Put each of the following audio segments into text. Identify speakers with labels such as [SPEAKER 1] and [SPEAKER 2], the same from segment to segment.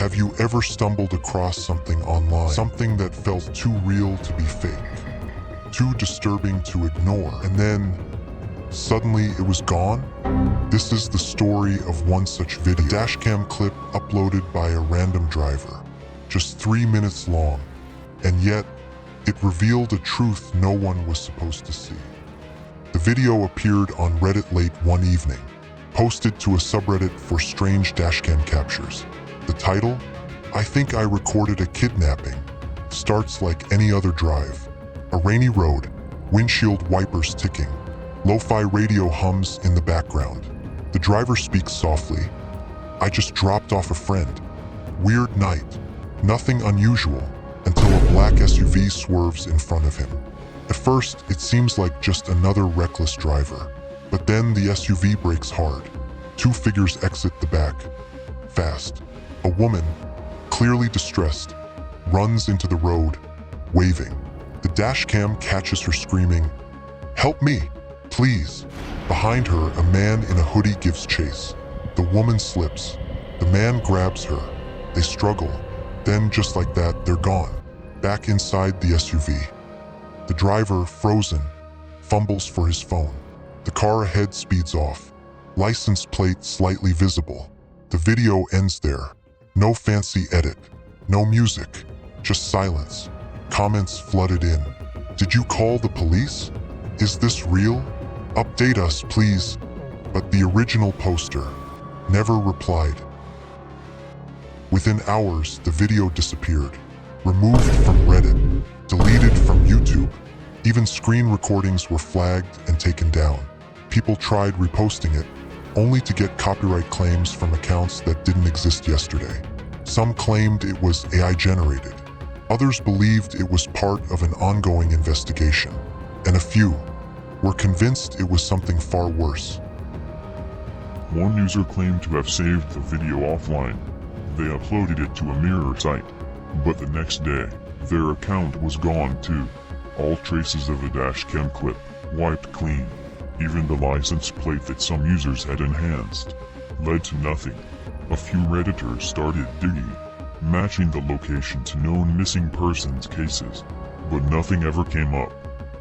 [SPEAKER 1] Have you ever stumbled across something online? Something that felt too real to be fake, too disturbing to ignore, and then suddenly it was gone? This is the story of one such video. A dashcam clip uploaded by a random driver, just 3 minutes long, and yet it revealed a truth no one was supposed to see. The video appeared on Reddit late one evening, posted to a subreddit for strange dashcam captures. The title, "I think I recorded a kidnapping," starts like any other drive. A rainy road, windshield wipers ticking, lo-fi radio hums in the background. The driver speaks softly. "I just dropped off a friend. Weird night. Nothing unusual," until a black SUV swerves in front of him. At first, it seems like just another reckless driver. But then the SUV brakes hard. 2 figures exit the back. Fast. A woman, clearly distressed, runs into the road, waving. The dashcam catches her screaming, "Help me, please!" Behind her, a man in a hoodie gives chase. The woman slips. The man grabs her. They struggle. Then, just like that, they're gone. Back inside the SUV. The driver, frozen, fumbles for his phone. The car ahead speeds off. License plate slightly visible. The video ends there. No fancy edit. No music. Just silence. Comments flooded in. "Did you call the police? Is this real? Update us, please." But the original poster never replied. Within hours, the video disappeared. Removed from Reddit. Deleted from YouTube. Even screen recordings were flagged and taken down. People tried reposting it, only to get copyright claims from accounts that didn't exist yesterday. Some claimed it was AI generated. Others believed it was part of an ongoing investigation. And a few were convinced it was something far worse.
[SPEAKER 2] One user claimed to have saved the video offline. They uploaded it to a mirror site. But the next day, their account was gone too. All traces of a dashcam clip wiped clean. Even the license plate that some users had enhanced led to nothing. A few Redditors started digging, matching the location to known missing persons cases, but nothing ever came up.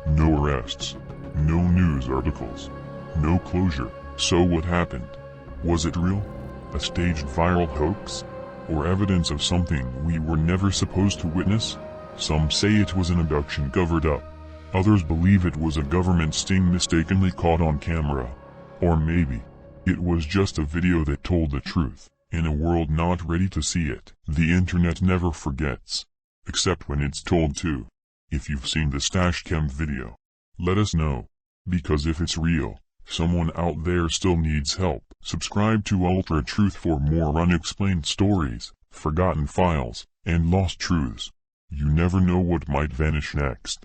[SPEAKER 2] No arrests, no news articles, no closure. So what happened? Was it real? A staged viral hoax? Or evidence of something we were never supposed to witness? Some say it was an abduction covered up. Others believe it was a government sting mistakenly caught on camera. Or maybe it was just a video that told the truth. In a world not ready to see it, the internet never forgets. Except when it's told to. If you've seen this dashcam video, let us know. Because if it's real, someone out there still needs help. Subscribe to Ultratruth for more unexplained stories, forgotten files, and lost truths. You never know what might vanish next.